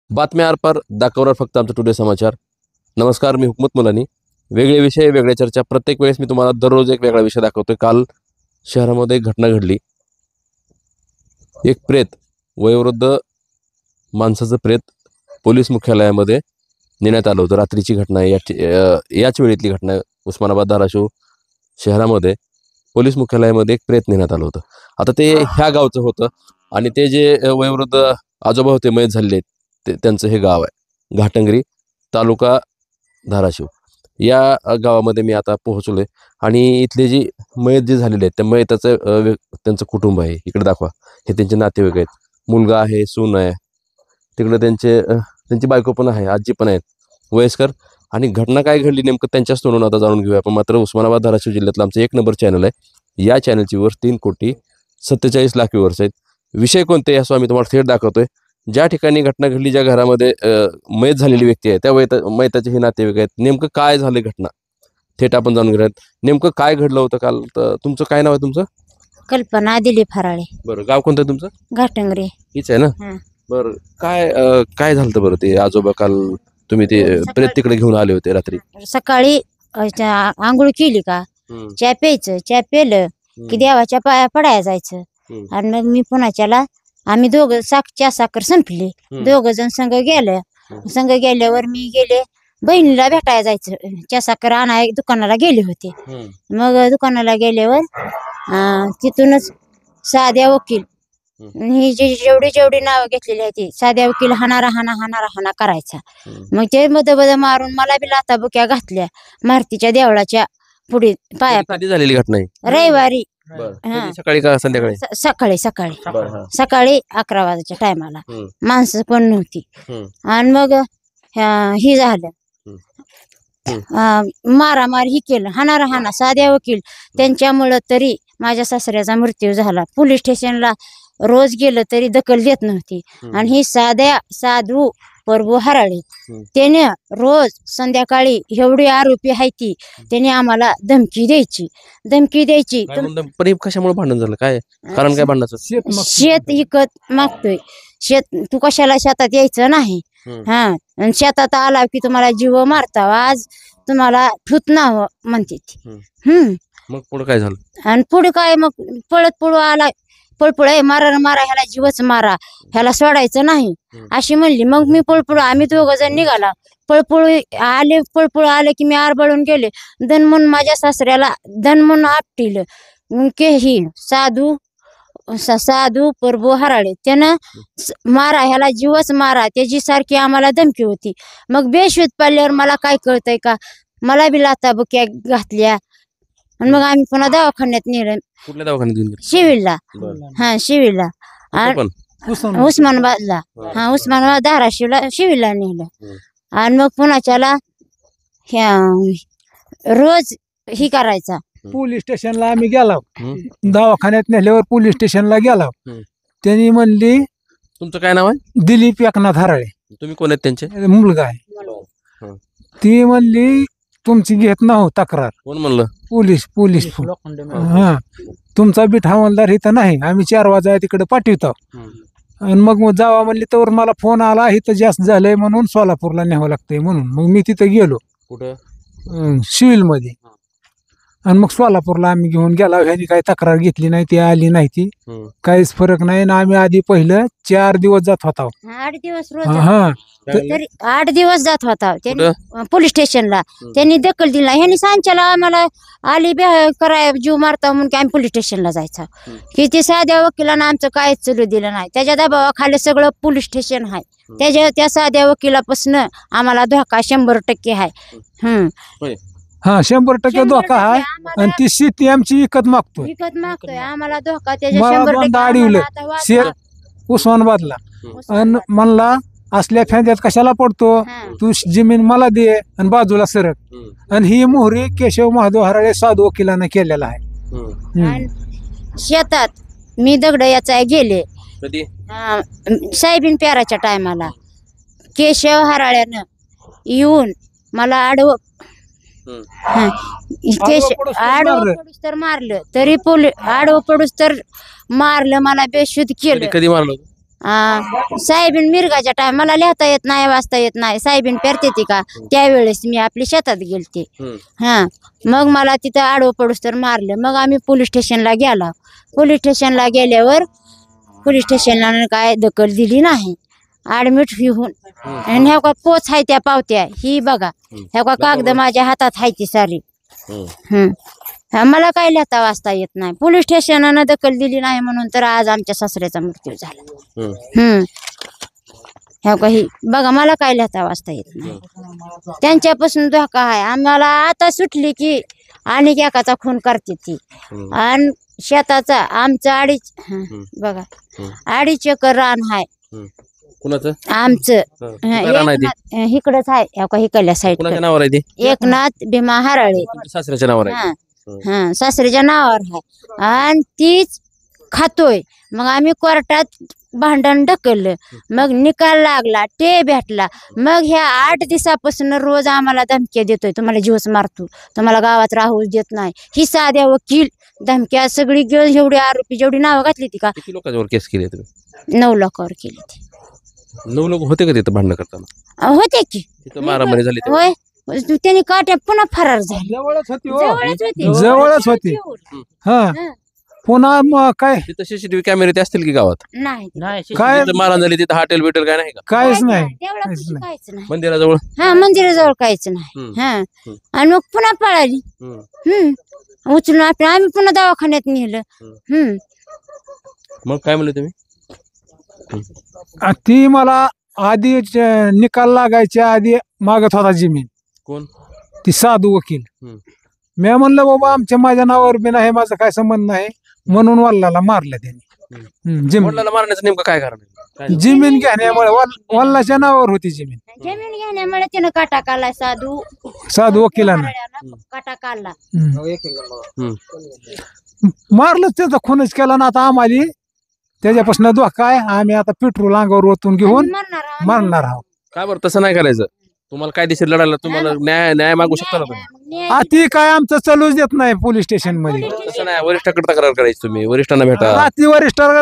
बातम्या आरपार दाखवणार फक्त आमचा टुडे समाचार. नमस्कार, मी हुकमत मुलानी. वेगळे विषय, वेगळ्या चर्चा. प्रत्येक वेळेस मी तुम्हाला दररोज एक वेगळा विषय दाखवतोय. काल शहरामध्ये एक घटना घडली. एक प्रेत, वयोवृद्ध माणसाचं प्रेत पोलीस मुख्यालयामध्ये नेण्यात आलं होतं. रात्रीची घटना आहे, याच वेळेतली घटना आहे. उस्मानाबाद धाराशिव शहरामध्ये पोलीस मुख्यालयामध्ये एक प्रेत नेण्यात आलं होतं. आता ते ह्या गावचं होतं आणि ते जे वयोवृद्ध आजोबा होते, मयत झालेले, त्यांचं हे गाव आहे घाटंगरी, तालुका धाराशिव. या गावामध्ये मी आता पोहोचलोय आणि इथले जी मयत जे झालेले आहेत त्या मयताचं त्यांचं कुटुंब आहे. इकडे दाखवा, हे त्यांचे नातेवाईक आहेत. मुलगा आहे, सून आहे, तिकडे त्यांची बायको पण आहे, आजी पण आहेत, वयस्कर. आणि घटना काय घडली नेमकं त्यांच्याच तोंडून आता जाणून घेऊया आपण. मात्र उस्मानाबाद धाराशिव जिल्ह्यातलं आमचं 1 नंबर चॅनल आहे. या चॅनलची वर 3,47,00,000 व्ह्यूअर्स आहेत. विषय कोणते यासो आम्ही तुम्हाला थेट दाखवतोय. ज्या ठिकाणी घटना घडली, ज्या घरामध्ये मयत झालेली व्यक्ती आहे, त्या मयताचे हे नातेवाईक आहेत. नेमकं काय झालं घटना थेट आपण जाणून घेऊयात. नेमकं काय घडलं होतं काल. तुमचं काय नाव आहे तुमचं? कल्पना दिलीप फराळे. बरं, गाव कोणतं आहे तुमचं? घाटंगरी. हीच आहे ना? बरं, काय झालं होतं बरं? ते आजोबा काल तुम्ही ते प्रेत तिकडे घेऊन आले होते रात्री. सकाळी आंघोळ केली का चहा प्यायचं, चहा पेलं की देवाच्या पाया पडायला जायचं. आणि मग मी पुण्याच्याला आम्ही दोघं चहा साखर संपली, दोघ जण संघ गेलं. संघ गेल्यावर मी गेले बहिणीला भेटायला जायचं, चहा साखर आणाय दुकानाला गेले होते. मग दुकानाला गेल्यावर तिथूनच साध्या वकील, ही जेवढी नावं घेतलेली आहे ती साध्या वकील हाना करायचा. मग ते मध मारून मला बी लाथा बुक्या घातल्या मारुतीच्या देवळाच्या पुढे पाया. कधी झालेली घटना आहे? रविवारी. सकाळी का संध्याकाळी? सकाळी 11 वाजायच्या टायमाला. माणसं पण नव्हती. आणि मग ही झालं, मारामार ही केलं, हाना साध्या वकील. त्यांच्यामुळं तरी माझ्या सासऱ्याचा मृत्यू झाला. पोलीस स्टेशनला रोज गेलं तरी दखल देत नव्हती. आणि ही साधू प्रभू हराळे, त्याने रोज संध्याकाळी एवढी आरोपी आहे ती, त्याने आम्हाला धमकी द्यायची. कशामुळे भांडण झालं? काय कारण? काय भांडणाचं? शेत विकत मागतोय. तू कशाला शेतात यायचं नाही, आणि शेतात आला की तुम्हाला जीव मारता, आज तुम्हाला ठुत नाव म्हणते ती. मग पुढे काय झालं? आणि पुढे काय, मग पळू आला, पळपुळ मारा ह्याला जीवच मारा, ह्याला सोडायचं नाही अशी म्हणली. मग मी आम्ही दोघ जण निघाला. पळपुळ आले की मी आरबळून गेले. दन म्हणून माझ्या सासऱ्याला दन म्हणून आपटिलं. के ही साधू प्रभू हराळे, त्यानं मारा ह्याला जीवच मारा, त्याची सारखी आम्हाला धमकी होती. मग बेशुद्ध पडल्यावर मला काय कळतंय का, मला बी लाथा बुक्या घातल्या. आणि मग आम्ही पुन्हा दवाखान्यात नेलं. कुठल्या दवाखान्यात? शिवीला. शिवीला. उस्मानाबादला. उस्मानाबाद धाराशिवला शिवीला नेलं. आणि मग पुण्याच्याला रोज ही करायचा. पोलीस स्टेशनला आम्ही गेलो, दवाखान्यात नेल्यावर पोलीस स्टेशनला गेलो. त्यांनी म्हणली, तुमचं काय नाव आहे? दिलीप एकनाथ हराळे. तुम्ही कोण आहेत? त्यांचे मुलगा आहे. ती म्हणली तुमची घेत ना हो तक्रार. कोण म्हणलं? पोलीस. तुमचा बीट हवालदार इथं नाही, आम्ही 4 वाजा तिकडे पाठवतो. आणि मग जावा म्हणली, तर मला फोन आला इथं जास्त झालंय म्हणून सोलापूरला न्यावं लागतंय म्हणून. मग मी तिथं गेलो. कुठं? सिव्हिल मध्ये. आणि मग सोलापूरला आम्ही घेऊन गेला. ह्यांनी काही तक्रार घेतली नाही, ती आली नाही, ती काहीच फरक नाही. ना आम्ही आधी पहिलं 4 दिवस जात होता. 8 दिवस रोज. तरी 8 दिवस जात होता पोलीस स्टेशनला. त्यांनी दखल दिला. ह्यांनी सांच्याला आम्हाला आली कराय जीव मारता म्हणून की आम्ही पोलीस स्टेशनला जायचं. की ते साध्या वकिलानं आमचं काहीच चालू दिलं नाही. त्याच्या दबावाखाली सगळं पोलीस स्टेशन आहे. त्या साध्या वकिलापासून आम्हाला धोका 100% आहे. 100% धोका आहे. आणि ती शेती आमची विकत मागतोय आम्हाला धोका. त्याच्या उस्मानाबादला. आणि म्हणला असल्या फांद्यात कशाला पडतो, तू जमीन मला दे आणि बाजूला सरक. आणि ही मोहरी केशव महादेव हराळे साधू वकिलानं केलेला आहे. शेतात मी दगड याचा गेले साहेबीन प्याराच्या टायमाला. केशव हराळ्यानं येऊन मला आडवं पडूस तर मारलं. तरी आडवं पडूस तर मारलं, मला बेशुद्ध केलं. कधी मारलं? साहेबीन मिरगाच्या टाइम मला लिहिता येत नाही वाचता येत नाही साहेबीन पेरते ती का त्यावेळेस मी आपली शेतात गेलते हा मग मला तिथं आडवं पडूस तर मारलं मग आम्ही पोलीस स्टेशनला गेलो पोलीस स्टेशनला गेल्यावर पोलीस स्टेशनला काय दखल दिली नाही ऍडमिट होऊन आणि ह्या का पोच आहे त्या पावत्या ही बघा ह्या का कागद माझ्या हातात आहे ती सारी मला काय लिहिता वाचता येत नाही पोलीस स्टेशनानं दखल दिली नाही म्हणून तर आज आमच्या सासऱ्याचा मृत्यू झाला ह्या काही बघा मला काय लिहिता वाचता येत नाही त्यांच्यापासून धोका आहे आम्हाला आता सुटली की आणि एकाचा खून करते ती आणि शेताचा आमचं बघा 2.5 एकर रान आहे आमचं इकडच आहे हिकडल्या साईड एकनाथ भीमा हराळे सासऱ्याच्या नावावर आहे हा सासऱ्याच्या नावावर आहे आणि तीच खातोय मग आम्ही कोर्टात भांडण ढकललं मग निकाल लागला ते भेटला मग ह्या 8 दिवसापासून रोज आम्हाला धमक्या देतोय तुम्हाला जीवच मारतो तुम्हाला गावात राहू देत नाही ही साध्या वकील धमक्या सगळी घेऊन एवढी आरोपी जेवढी नावं घातली ती का किती लोकांवर केस केली तुम्ही 9 लोकांवर केली ती 9 लोक होते का तिथं भांडण करताना होते की तिथं मारामारी झाली होय त्यांनी काट्या पुन्हा फरार झाले जवळच होती हा पुन्हा काय तिथं सीसीटीव्ही कॅमेरे ते असतील की गावात नाही काय तिथं मारहाण झाली तिथं हॉटेल बिटेल काय नाही का काहीच नाही काहीच नाही मंदिराजवळ हा मंदिराजवळ काहीच नाही हा आणि मग पुन्हा पळाली उचलून आम्ही पुन्हा दवाखान्यात नेलं मग काय म्हणले तुम्ही ती मला आधी निकाल लागायच्या आधी मागत होता जमीन कोण ती साधू वकील मी म्हणलं बाबा माझ्या नावावर बी नाही माझा काय संबंध नाही म्हणून वल्लाला मारलं त्यांनी जमीन वडिलाला मारण्याचं नेमकं काय कारण आहे? जमीन घेण्यामुळे वल्लाच्या नावावर होती जमीन घेण्यामुळे त्यानं काटा काढलाय साधू वकिलानं काटा काढला मारलं त्याचा खूनच केला ना आता आम्हाला त्याच्यापासून धोका आहे आम्ही आता पेट्रोल अंगावर ओतून घेऊन मारणार आहोत काय बरं तसं नाही करायचं तुम्हाला कायदेशीर लढायला तुम्हाला न्याय मागू शकता ना तुम्ही ती काय आमचं चालूच देत नाही पोलीस स्टेशन मध्ये तसं नाही वरिष्ठाकडे तक्रार करायची तुम्ही वरिष्ठांना भेटा रात्री वरिष्ठावर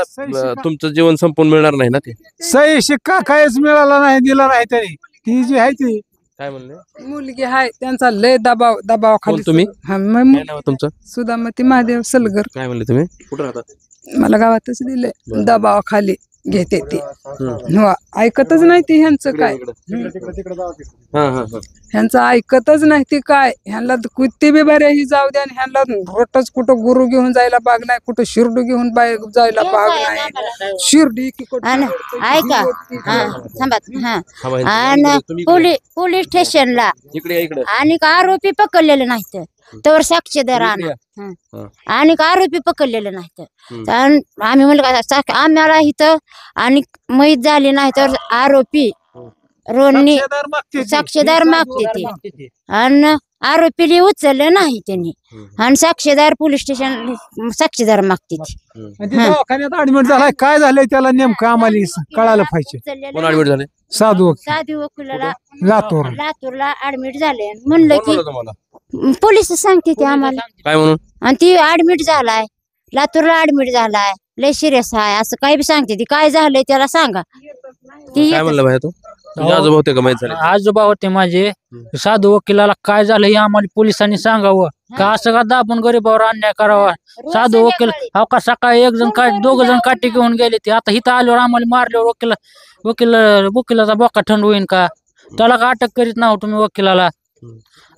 असं तुमचं जीवन संपून मिळणार नाही ना ते सही शिक्का काहीच मिळाला नाही दिला नाही त्यांनी ती जी आहे ती काय म्हणले मुलगी आहे त्यांचा लय दबाव खाली तुम्ही काय नाव तुमचं सुदामती महादेव सलगर काय म्हणले तुम्ही कुठं राहतात मला गावातच दिलंय दबावाखाली घेते ती ऐकतच नाही ती ह्यांचं काय ह्यांचं ऐकतच नाही ती काय ह्यांना किती बी बरे ही जाऊ द्या आणि ह्यांना रोटच कुठं गुरु घेऊन जायला बाग नाही कुठं शिर्डू घेऊन जायला बाग नाही शिर्डी की ऐका आणि पोलीस स्टेशनला आणि आरोपी पकडलेले नाहीत तर साक्षीदार आणि आरोपी पकडलेले नाहीत आम्ही म्हणलं आम्हाला इथं आणि माहीत झाली नाही तर आरोपी रोडनी साक्षीदार मागते ते आणि आरोपीला उचललं नाही त्यांनी आणि साक्षीदार पोलीस स्टेशन साक्षीदार मागते दवाखान्यात ऍडमिट झालाय काय झालंय त्याला नेमकं आम्हाला कळायला पाहिजे कोण ऍडमिट झाले साधू वकिलाला लातूरला ऍडमिट झाले म्हणलं की पोलीस सांगते ते आम्हाला काय म्हणून आणि ती ऍडमिट झालाय लातूरला ऍडमिट झालाय लय सिरियस आहे असं काही बी सांगते ती काय झालंय त्याला सांगा ती काय म्हणलं भाई तू तुझ्या आजोबा होते का माहित झाले आजोबा होते माझे साधू वकिलाला काय झालं हे आम्हाला पोलिसांनी सांगावं का असं का दाबून गरीबावर अन्याय करावा साधू वकील हो का सकाळी 1 जण काय 2 जण काठी घेऊन गेले ते आता इथं आल्यावर आम्हाला मारल्यावर वकिलाचा बोका थंड होईन का त्याला का अटक करीत नाव तुम्ही वकिलाला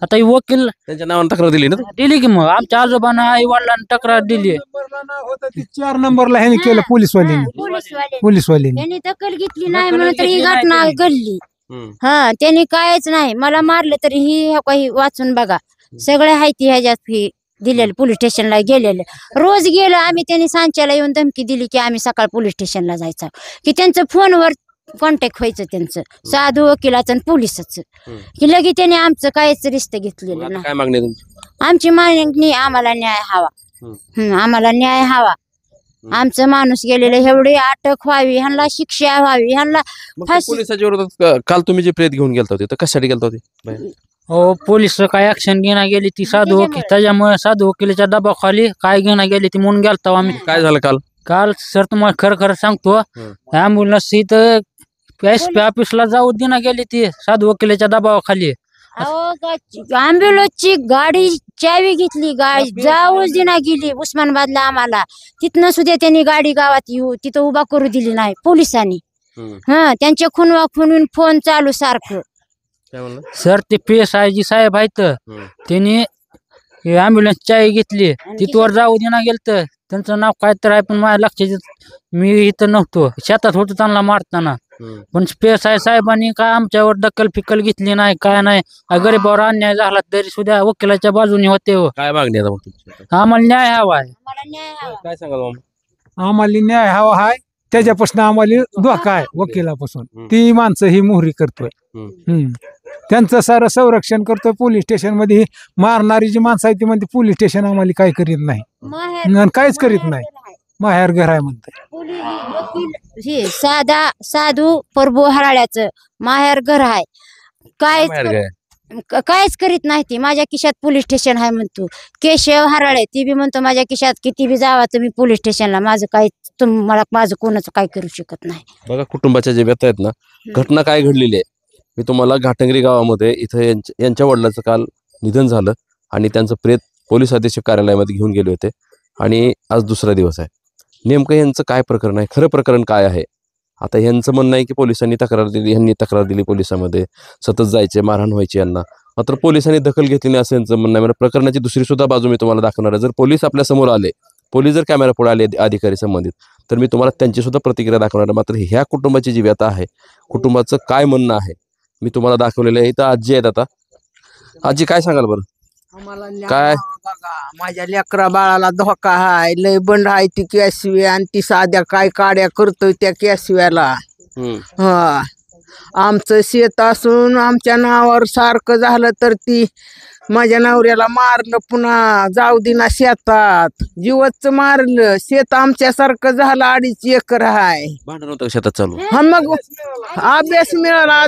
आता ही वकील त्यांच्या नावाने तक्रार दिली ना दिली की मग आमच्या आजोबांना आई वडिलांना तक्रार दिली 4 नंबरला ह्याने केलं पोलीसवाल्यांनी त्यांनी दखल घेतली नाही म्हणून तर ही घटना घडली हा त्यांनी कायच नाही मला मारलं तरी ही काही वाचून बघा सगळे हायती ह्याच्यात ही दिलेलं पोलीस स्टेशनला गेलेलं रोज गेलो आम्ही त्यांनी सांच्याला येऊन धमकी दिली की आम्ही सकाळ पोलीस स्टेशनला जायचं की त्यांचं फोनवर कॉन्टॅक्ट व्हायचं त्यांचं साधू वकिलाचं आणि पोलिसाचं की लगे त्याने आमचं काहीच रिस्त घेतलेलं नाही काय मागणी तुमची आमची मागणी आम्हाला न्याय हवा आम्हाला न्याय हवा आमचं माणूस गेलेलं एवढी अटक व्हावी ह्यांना शिक्षा व्हावी ह्यांना पोलिसाच्या विरोधात काल तुम्ही जे प्रेत घेऊन गेलता होते तर कशासाठी गेलता होते हो पोलीस काय ऍक्शन घेणं गेली ती साधू वकील त्याच्यामुळे साधू वकिलाच्या दबावाखाली काय घेणं गेली ती म्हणून गेलतो आम्ही काय झालं काल काल सर तुम्हाला खरं खरं सांगतो, ऍम्ब्युलन्स इथं SP ऑफिसला जाऊ देना गेली ती साधू वकिलाच्या दबावाखाली. अँब्युलन्सची गाडी चावी घेतली, गाडी जाऊच दिना गेली उस्मानाबादला आम्हाला. तिथनं सुद्धा त्यांनी गाडी गावात येऊ तिथं उभा करू दिली नाही पोलिसांनी. त्यांचे खून फोन चालू सारखं. सर ते PSI जी साहेब आहेत त्यांनी ऍम्ब्युलन्स चावी घेतली, तिथवर जाऊ देना गेलत. त्यांचं नाव काय तर आहे पण माझ्या लक्षात, मी इथं नव्हतो, शेतात होतो त्यांना मारताना. पण PSI साहेबांनी काय आमच्यावर दखल फिकल घेतली नाही, काय नाही. गरीबावर अन्याय झाला तरी सुद्धा वकिलाच्या बाजूने होते. काय मागणी आता मग तुमची? आम्हाला न्याय हवा आहे. काय सांगाल मामा? आम्हाला न्याय हवा आहे, त्याच्यापासून आम्हाला धोका आहे वकिलापासून. ती माणसं ही मोहरी करतोय. त्यांचं सारं संरक्षण करतोय. पोलीस स्टेशन मध्ये मारणारी जी माणसं आहे ती म्हणते पोलीस स्टेशन आम्हाला काय करीत नाही, काहीच करीत नाही, माहेर घर आहे म्हणते. हे साधू प्रभू हराळ्याचं माहेर घर आहे. काहीच करीत नाही ती. माझ्या खिशात पोलीस स्टेशन आहे म्हणतो. केशव हराळे ती बी म्हणतो माझ्या खिशात किती बी जावा तुम्ही पोलीस स्टेशनला, माझं काही तुम्हाला माझं कोणाचं काय करू शकत नाही. बघा कुटुंबाच्या जे व्यथा आहेत ना, घटना काय घडलेली आहे. मी तुम्हाला घाटंगरी गावामध्ये इथं यांच्या वडिलांचं काल निधन झालं आणि त्यांचं प्रेत पोलीस अधीक्षक कार्यालयामध्ये घेऊन गेले होते आणि आज दुसरा दिवस आहे. नेमकं यांचं काय प्रकरण आहे, खरं प्रकरण काय आहे? आता यांचं म्हणणं आहे की पोलिसांनी तक्रार दिली, यांनी तक्रार दिली पोलिसांमध्ये, सतत जायचे, मारहाण व्हायची यांना, मात्र पोलिसांनी दखल घेतली नाही असं यांचं म्हणणं आहे. प्रकरणाची दुसरी सुद्धा बाजू मी तुम्हाला दाखवणार आहे. जर पोलीस आपल्या समोर आले, पोलीस जर कॅमेरा पुढे आले अधिकारी संबंधित, तर मी तुम्हाला त्यांची सुद्धा प्रतिक्रिया दाखवणार आहे. मात्र ह्या कुटुंबाची जी व्यथा आहे, कुटुंबाचं काय म्हणणं आहे मी तुम्हाला दाखवलेलं आहे. इथं आजी आहेत. आता आजी काय सांगाल बरं? काय बघा, माझ्या लेकरा बाळाला धोका हाय, लय बंड आहे ती कॅसवी, आणि ती साध्या काय काड्या करतोय त्या कॅसव्याला. हा, आमचं शेत असून आमच्या नावावर सारखं झालं तर ती माझ्या नवऱ्याला मारलं, पुन्हा जाऊ दिना शेतात, जीवच मारलं. शेत आमच्यासारखं झालं, 2.5 एकर हाय. भांडण होतं शेतात चालू? हा, मग आदेश मिळाला,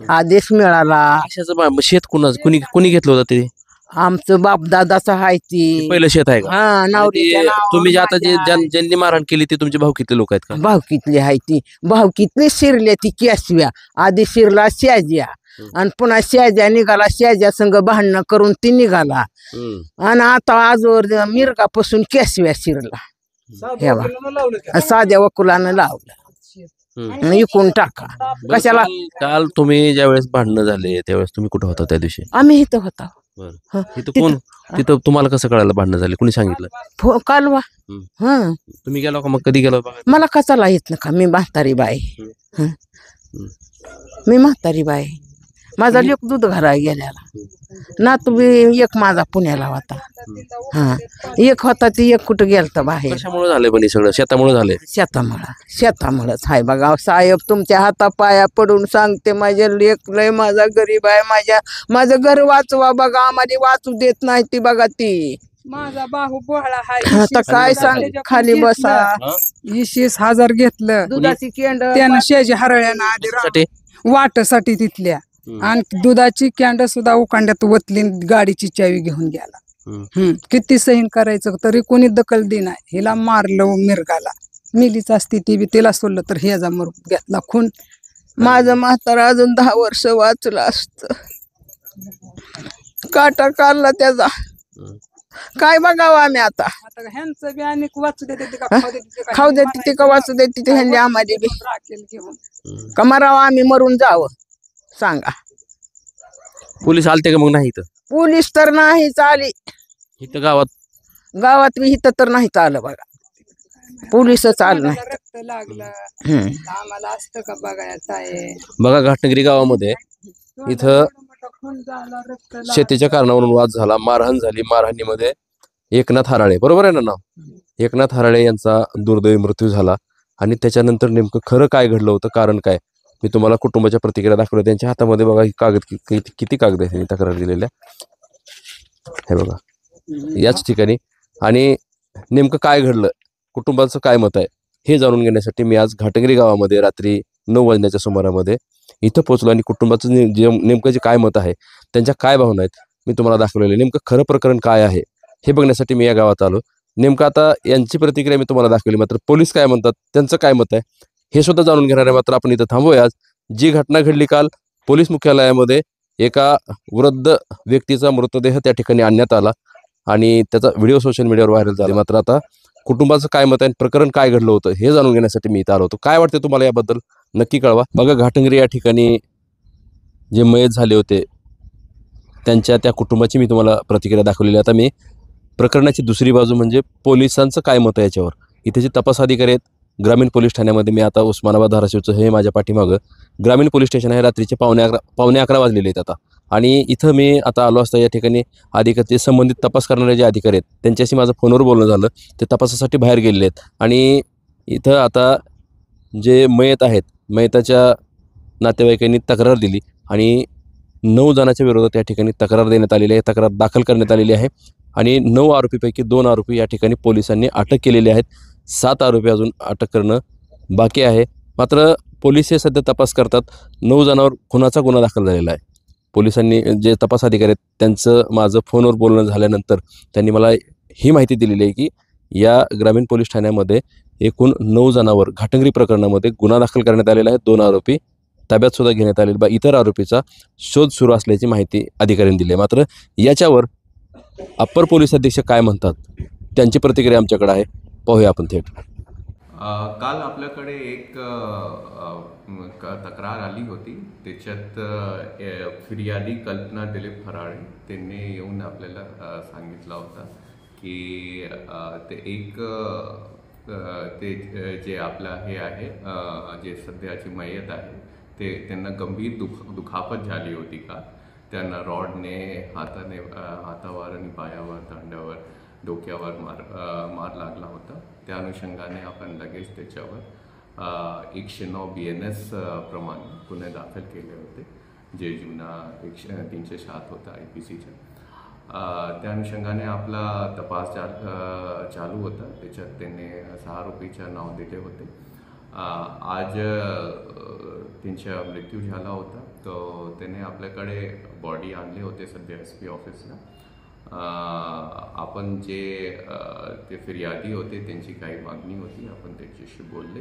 आदेश मिळाला. कशाचं शेत कुणी घेतलं होतं ते? आमचं बाप दादाचं हाय ती पहिलं शेत आहे का? हा, नवरीच्या नावावर तुम्ही आता जे माझ्या आहे. ज्यांनी मारहाण केली ते तुमचे भाऊकीतले लोक आहेत का? भावकीतली हाय ती, भावकीतली शिरल्या ती कॅसव्या. आधी शिरला शाज्या, आणि पुन्हा शाज्या निघाला, शाज्या संग भांडणं करून ती निघाला, आणि आता आजवर मिरगापासून कॅसव्या शिरला. हे बा, साध्या वकुलानं लावलं, इकून टाका. कशाला? काल तुम्ही ज्यावेळेस भांडणं झाले त्यावेळेस तुम्ही कुठे होता त्या दिवशी? आम्ही इथं होता. तिथं कोण? तिथं तुम्हाला कसं कळालं भांडणं झाले? कुणी सांगितलं? कालवा. हा, तुम्ही गेला का? मग कधी गेला? मला कचाला येत नका, मी म्हातारी बाई. मी म्हातारी बाई. माझा लेक दूध घरा गेल्याला, नातू बी एक माझा पुण्याला होता. हा, एक होता ती, एक कुठं गेलता बाहेर. कशामुळे झाले पण हे सगळं? शेतामुळे झाले? शेतामुळंच हाय बघा साहेब. तुमच्या हातापाया पडून सांगते, माझ्या लेक लय माझा गरीब आहे, माझं घर वाचवा बघा, आम्हाला वाचू देत नाही ती बघा ती. माझा बाहू बोहळा हाय. आता काय सांग, खाली बसा. 20,000 घेतलं दुधाची केंड त्यानं शेजी हरळ्यानं आधी वाटसाठी तिथल्या, आणि दुधाची कॅन्ड सुद्धा उकांड्यात वतली, गाडीची चावी घेऊन गेला. किती सहीन करायचं तरी कोणी दखल देणार. हिला मारलं मिरगाला, मिलीच असती ती बी, तिला सोडलं तर ह्याचा मर घेतला खून. माझं म्हातारा अजून 10 वर्ष वाचलं असत. काटा काढला त्याचा. काय बघावं आम्ही आता? ह्यांचं बी आणि वाचू देते खाऊ देते ते का वाचू देते ते, ह्यांनी आम्हाला बी का मरावं आम्ही, मरून जावं सांगा? पोलीस आलते का मग? नाही इथं पोलीस तर नाहीच आली. इथं गावात बी इथं तर नाहीच आलं बघा, पोलीसच आलं नाही. रक्त लागलं आम्हाला असतं का बघायचं आहे. बघा घाटनगरी गावामध्ये इथं शेतीच्या कारणावरून वाद झाला, मारहाण झाली. मारहाणीमध्ये एकनाथ हराळे, बरोबर आहे ना नाव? एकनाथ हराळे यांचा दुर्दैवी मृत्यू झाला. आणि त्याच्यानंतर नेमकं खरं काय घडलं होतं, कारण काय, मी तुम्हाला कुटुंबाच्या प्रतिक्रिया दाखवल्या. त्यांच्या हातामध्ये बघा ही कागद, किती कागद आहेत तक्रार दिलेल्या, हे बघा याच ठिकाणी. आणि नेमकं काय घडलं, कुटुंबाचं काय मत आहे हे जाणून घेण्यासाठी मी आज घाटंगरी गावामध्ये रात्री 9 वाजण्याच्या सुमारामध्ये इथं पोहोचलो. आणि कुटुंबाचं नेमकं जे काय मत आहे, त्यांच्या काय भावना आहेत मी तुम्हाला दाखवलेले. नेमकं खरं प्रकरण काय आहे हे बघण्यासाठी मी या गावात आलो. नेमकं आता यांची प्रतिक्रिया मी तुम्हाला दाखवली, मात्र पोलीस काय म्हणतात, त्यांचं काय मत आहे हे सुद्धा जाणून घेणार आहे. मात्र आपण इथं थांबूया. जी घटना घडली काल पोलीस मुख्यालयामध्ये, एका वृद्ध व्यक्तीचा मृतदेह त्या ठिकाणी आणण्यात आला आणि त्याचा व्हिडिओ सोशल मीडियावर व्हायरल झाला. मात्र आता कुटुंबाचं काय मत आहे, प्रकरण काय घडलं होतं हे जाणून घेण्यासाठी मी इथं आलो होतो. काय वाटतं तुम्हाला याबद्दल नक्की कळवा. बघा, घाटंगरी या ठिकाणी जे मयत झाले होते त्यांच्या त्या कुटुंबाची मी तुम्हाला प्रतिक्रिया दाखवलेली आहे. आता मी प्रकरणाची दुसरी बाजू म्हणजे पोलिसांचं काय मत आहे याच्यावर. इथे जे तपास अधिकारी आहेत ग्रामीण पोलीस ठाण्यामध्ये, मी आता उस्मानाबाद धाराशिवचं हे माझ्या पाठीमागं ग्रामीण पोलीस स्टेशन आहे. रात्रीचे पावणे अकरा वाजलेले आहेत आता, आणि इथं मी आता आलो असता या ठिकाणी अधिकारी संबंधित तपास करणारे जे अधिकारी आहेत त्यांच्याशी माझं फोनवर बोलणं झालं. ते तपासासाठी बाहेर गेलेले आहेत आणि इथं आता जे मयत आहेत, मयताच्या नातेवाईकांनी तक्रार दिली आणि 9 जणांच्या विरोधात या ठिकाणी तक्रार देण्यात आलेली आहे, तक्रार दाखल करण्यात आलेली आहे आणि 9 आरोपीपैकी 2 आरोपी या ठिकाणी पोलिसांनी अटक केलेले आहेत. 7 आरोपी अजून अटक करणं बाकी आहे. मात्र पोलीस हे सध्या तपास करतात. 9 जणांवर खुनाचा गुन्हा दाखल झालेला आहे. पोलिसांनी जे तपास अधिकारी आहेत त्यांचं माझं फोनवर बोलणं झाल्यानंतर त्यांनी मला ही माहिती दिलेली आहे की या ग्रामीण पोलीस ठाण्यामध्ये एकूण 9 जणांवर घाटंगरी प्रकरणामध्ये गुन्हा दाखल करण्यात आलेला आहे. 2 आरोपी ताब्यात सुद्धा घेण्यात आलेले. इतर आरोपीचा शोध सुरू असल्याची माहिती अधिकाऱ्यांनी दिली आहे. मात्र याच्यावर अप्पर पोलीस अधीक्षक काय म्हणतात त्यांची प्रतिक्रिया आमच्याकडे आहे, पाहूया आपण थेट. काल आपल्याकडे एक तक्रार आली होती. त्याच्यात फिर्यादी कल्पना दिलीप फराळे त्यांनी येऊन आपल्याला सांगितलं होतं की ते जे आपलं हे आहे, जे सध्याची मयत आहे ते त्यांना गंभीर दुखापत झाली होती का. त्यांना रॉडने हातावर आणि पायावर, दांड्यावर, डोक्यावर मार लागला होता. त्या अनुषंगाने आपण लगेच त्याच्यावर 109 BNS प्रमाणे गुन्हे दाखल केले होते, जे जुना 307 होता IPCच्या. त्या अनुषंगाने आपला तपास चालू होता. त्याच्यात त्यांनी 6 आरोपीच्या नाव दिले होते. आज त्यांचा मृत्यू झाला होता. तो त्याने आपल्याकडे बॉडी आणले होते सध्या SP ऑफिसला. आपण जे ते फिर्यादी होते त्यांची काही मागणी होती, आपण त्यांच्याशी बोलले.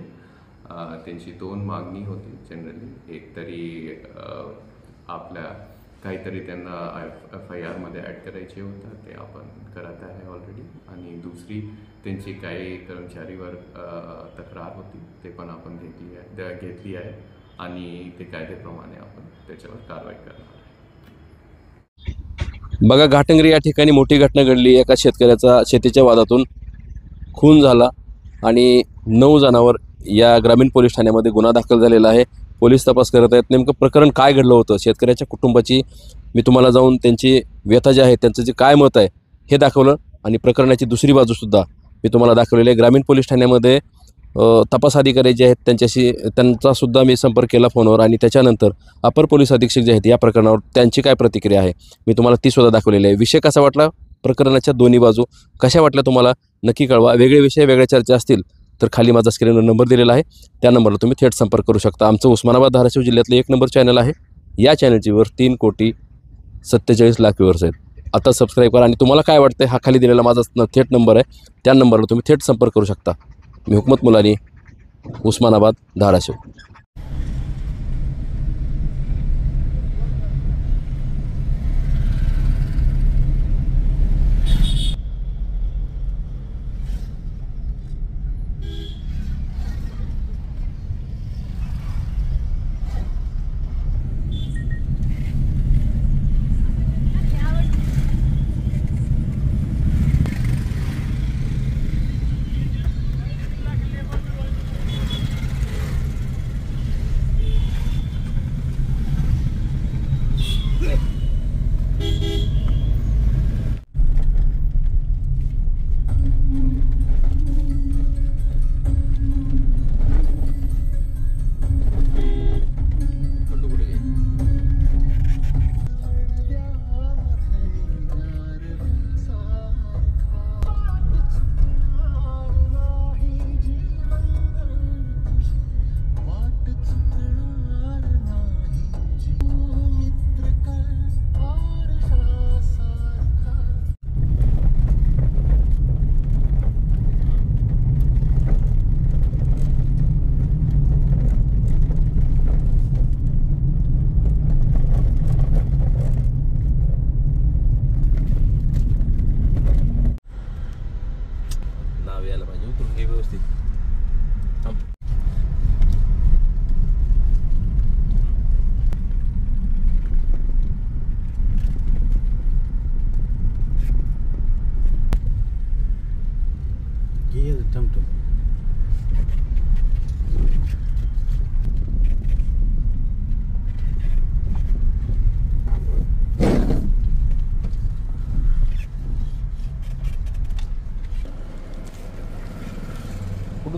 त्यांची 2 मागणी होती जनरली. एक तरी आपल्या काहीतरी त्यांना FIR मध्ये ॲड करायचे होतं, ते आपण करत आहे ऑलरेडी. आणि दुसरी त्यांची काही कर्मचारीवर तक्रार होती, ते पण आपण घेतली आहे आणि ते कायद्याप्रमाणे आपण त्याच्यावर कारवाई करणार आहे. बघा, घाटंगरी या ठिकाणी मोठी घटना घडली. एका शेतकऱ्याचा शेतीच्या वादातून खून झाला आणि 9 जणांवर या ग्रामीण पोलीस ठाण्यामध्ये गुन्हा दाखल झालेला आहे. पोलीस तपास करत आहेत. नेमकं प्रकरण काय घडलं होतं, शेतकऱ्याच्या कुटुंबाची मी तुम्हाला जाऊन त्यांची व्यथा जी आहे, त्यांचं जे काय मत आहे हे दाखवलं आणि प्रकरणाची दुसरी बाजूसुद्धा मी तुम्हाला दाखवलेली आहे. ग्रामीण पोलीस ठाण्यामध्ये तपास अधिकारी जे आहेत त्यांचासुद्धा मी संपर्क केला फोनवर आणि त्याच्यानंतर अपर पोलीस अधीक्षक जे आहेत या प्रकरणावर त्यांची काय प्रतिक्रिया आहे मी तुम्हाला तीसुद्धा दाखवलेली आहे. विषय कसा वाटला, प्रकरणाच्या दोन्ही बाजू कशा वाटल्या तुम्हाला नक्की कळवा. वेगळे विषय, वेगळ्या चर्चा असतील तर खाली माझा स्क्रीनवर नंबर दिलेला आहे, त्या नंबरला तुम्ही थेट संपर्क करू शकता. आमचं उस्मानाबाद धाराशिव जिल्ह्यातलं 1 नंबर चॅनल आहे. या चॅनलची वर 3,47,00,000 व्ह्यूअर्स आहेत. आता सबस्क्राईब करा आणि तुम्हाला काय वाटतं हा खाली दिलेला माझा थेट नंबर आहे, त्या नंबरला तुम्ही थेट संपर्क करू शकता. मी हुकमत मुलानी, उस्मानाबाद धाराशिव.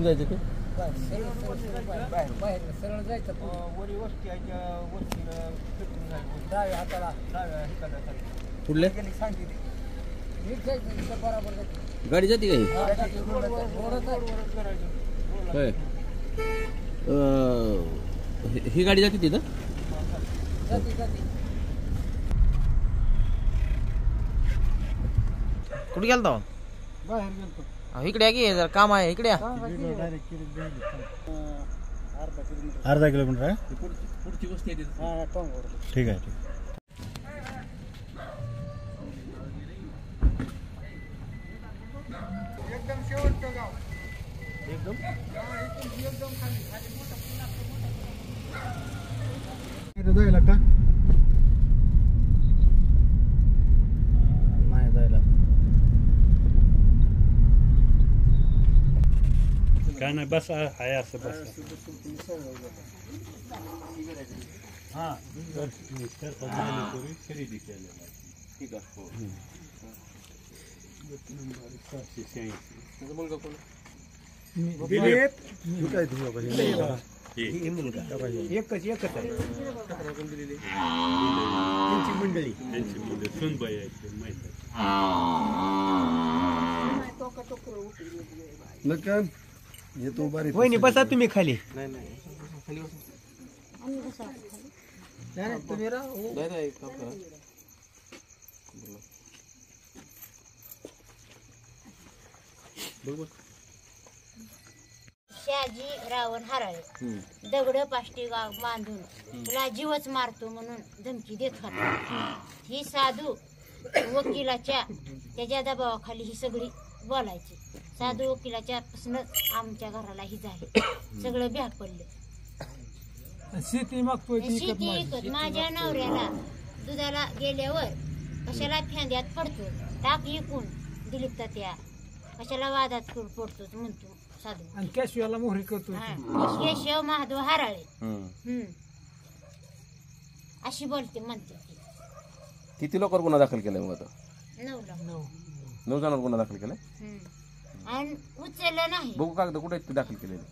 कुठून जायचं ते सरळ जायचं कुठल्या गाडी जाते का ही? ही गाडी जाते तिथं? कुठे गेलतो बाहेर गेलतो. इकडे या की जरा काम आहे इकडे या. अर्धा किलोमीटर आहे. पुढची वस्ती आहे ठीक आहे ठीक. एकदम शेवटचं गाव. जायला का नाही जायला काय नाही बस आहे असं बस. हा खरेदी केलेला. ठीक आहे. मुलगा कोण? एकच आहे मंडळी सुनबाई येतो बारीक. वहिनी बसा तुम्ही खाली. तुम्ही राहा काम करा. शहाजी रावण हराळे दगड पाष्टी बांधून तुला जीवच मारतो म्हणून धमकी देत होता. ही साधू वकिलाच्या त्याच्या दबावाखाली ही सगळी बोलायची. साधू वकिलाच्या पासूनच आमच्या घराला ही झाली. सगळं भ्याग पडलं. शेती मागतोय ती शेती विकत विकत माझ्या नवऱ्याला दुधाला गेल्यावर कशाला फेंद्यात पडतो टाक विकून दिलीप तात्या कशाला वादात पडतो म्हणतो साधू. आणि कॅशवाला मोहरी करतो. केशव महादेव हराळे अशी बोलते म्हणते ती. किती लोकांवर गुन्हा दाखल केलाय मग आता? 9 जणांवर गुन्हा दाखल केलाय. आणि उचललं नाही. बघू कागद कुठे आहेत ते दाखल केलेले?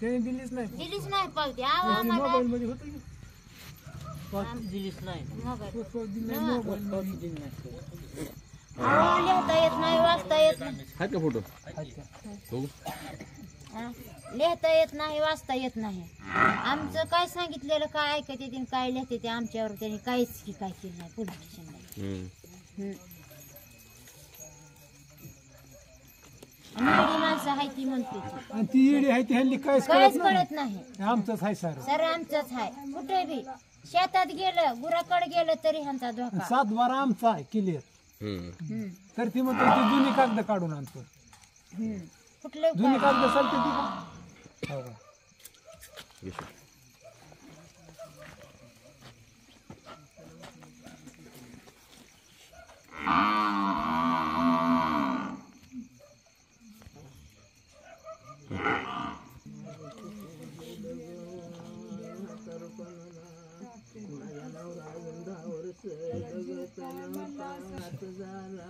त्याने दिलीच नाही. दिलीच नाही पावती. आम्हाला मोबाईल मध्ये होतं की? दिलीच नाही. लिहिता येत नाही वाचता येत नाही. आहेत का फोटो? बघू. लिहिता येत नाही वाचता येत नाही. आमचं काय सांगितलेलं काय ऐकत येते काय लिहिते ते आमच्यावर त्यांनी काहीच की काय केलं नाही पोलीस स्टेशनला. आणि माणसं आहे ती म्हणते आणि ती येडी आहे ती हल्ली काहीच काहीच कळत कळत नाही. नाही. आमचंच आहे सर. सर आमचंच आहे. कुठे बी शेतात गेलं गुराकडे गेलं तरी ह्यांचा धोका. 7-12 आमचा आहे क्लिअर. तर ती म्हणते ती जुनी कागद काढून आणतो. कुठले जुनी कागद चालते ती का? हो का? माझ्या नवरा 10 वर्ष जगताना 5 झाला.